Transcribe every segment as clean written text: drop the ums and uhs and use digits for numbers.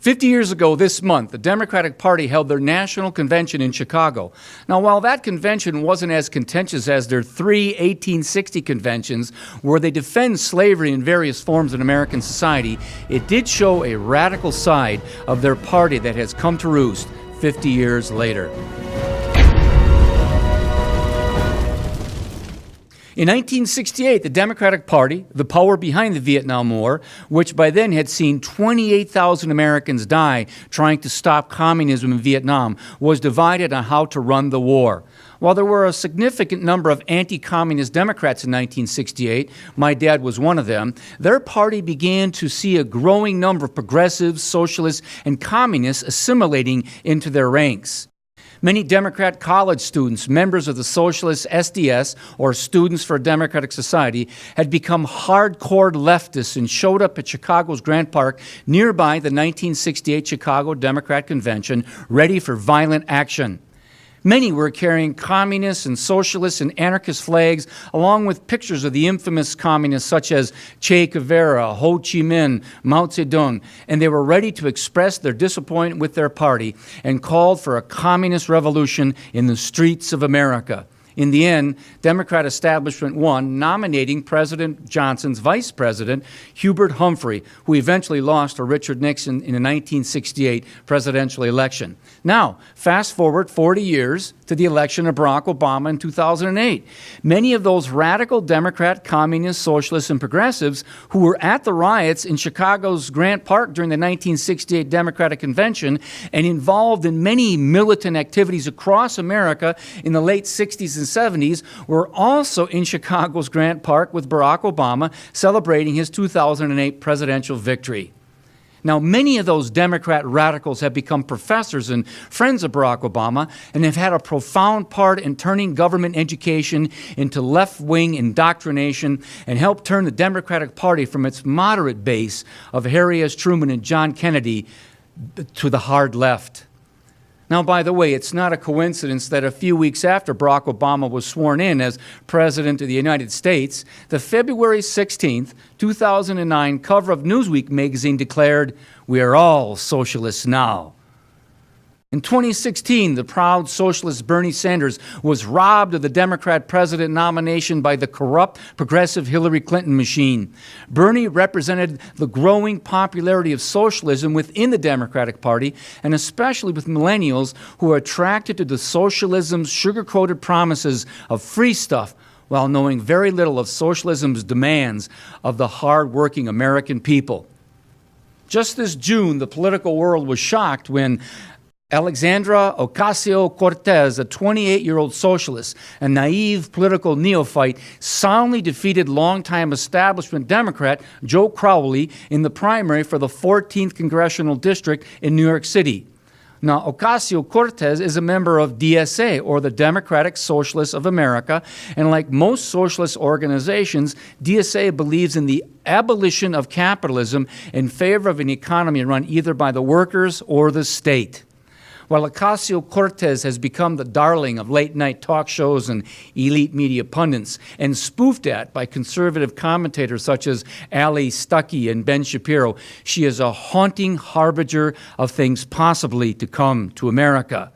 50 years ago this month, the Democratic Party held their national convention in Chicago. Now, while that convention wasn't as contentious as their three 1860 conventions, where they defend slavery in various forms in American society, it did show a radical side of their party that has come to roost 50 years later. In 1968, the Democratic Party, the power behind the Vietnam War, which by then had seen 28,000 Americans die trying to stop communism in Vietnam, was divided on how to run the war. While there were a significant number of anti-communist Democrats in 1968, my dad was one of them, their party began to see a growing number of progressives, socialists, and communists assimilating into their ranks. Many Democrat college students, members of the Socialist SDS, or Students for a Democratic Society, had become hardcore leftists and showed up at Chicago's Grant Park nearby the 1968 Chicago Democrat Convention, ready for violent action. Many were carrying communist and socialist and anarchist flags, along with pictures of the infamous communists such as Che Guevara, Ho Chi Minh, Mao Zedong, and they were ready to express their disappointment with their party and called for a communist revolution in the streets of America. In the end, Democrat establishment won, nominating President Johnson's vice president, Hubert Humphrey, who eventually lost to Richard Nixon in the 1968 presidential election. Now, fast forward 40 years to the election of Barack Obama in 2008. Many of those radical Democrat, communists, socialists, and progressives who were at the riots in Chicago's Grant Park during the 1968 Democratic Convention and involved in many militant activities across America in the late 60s and 70s were also in Chicago's Grant Park with Barack Obama celebrating his 2008 presidential victory. Now, many of those Democrat radicals have become professors and friends of Barack Obama and have had a profound part in turning government education into left-wing indoctrination and helped turn the Democratic Party from its moderate base of Harry S. Truman and John Kennedy to the hard left. Now, by the way, it's not a coincidence that a few weeks after Barack Obama was sworn in as President of the United States, the February 16th, 2009 cover of Newsweek magazine declared, "We are all socialists now." In 2016, the proud socialist Bernie Sanders was robbed of the Democrat president nomination by the corrupt, progressive Hillary Clinton machine. Bernie represented the growing popularity of socialism within the Democratic Party, and especially with millennials who are attracted to the socialism's sugar-coated promises of free stuff, while knowing very little of socialism's demands of the hard-working American people. Just this June, the political world was shocked when Alexandra Ocasio-Cortez, a 28-year-old socialist, a naive political neophyte, soundly defeated longtime establishment Democrat Joe Crowley in the primary for the 14th Congressional District in New York City. Now, Ocasio-Cortez is a member of DSA, or the Democratic Socialists of America, and like most socialist organizations, DSA believes in the abolition of capitalism in favor of an economy run either by the workers or the state. While Ocasio-Cortez has become the darling of late-night talk shows and elite media pundits and spoofed at by conservative commentators such as Ali Stuckey and Ben Shapiro, she is a haunting harbinger of things possibly to come to America.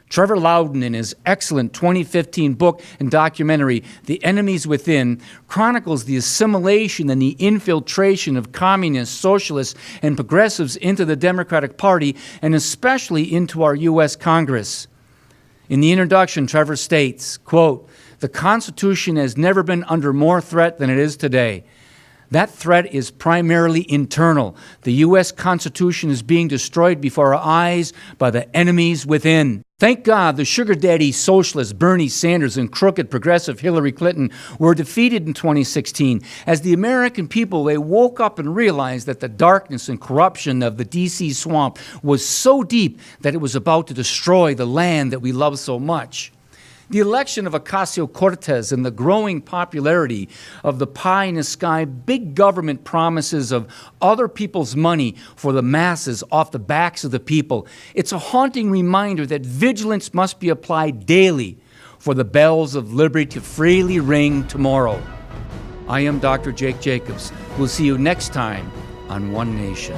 Trevor Loudon, in his excellent 2015 book and documentary, The Enemies Within, chronicles the assimilation and the infiltration of communists, socialists, and progressives into the Democratic Party, and especially into our U.S. Congress. In the introduction, Trevor states, quote, "The Constitution has never been under more threat than it is today. That threat is primarily internal. The U.S. Constitution is being destroyed before our eyes by the enemies within." Thank God the sugar daddy socialists Bernie Sanders and crooked progressive Hillary Clinton were defeated in 2016 as the American people, they woke up and realized that the darkness and corruption of the D.C. swamp was so deep that it was about to destroy the land that we love so much. The election of Ocasio-Cortez and the growing popularity of the pie-in-the-sky big government promises of other people's money for the masses off the backs of the people, it's a haunting reminder that vigilance must be applied daily for the bells of liberty to freely ring tomorrow. I am Dr. Jake Jacobs. We'll see you next time on One Nation.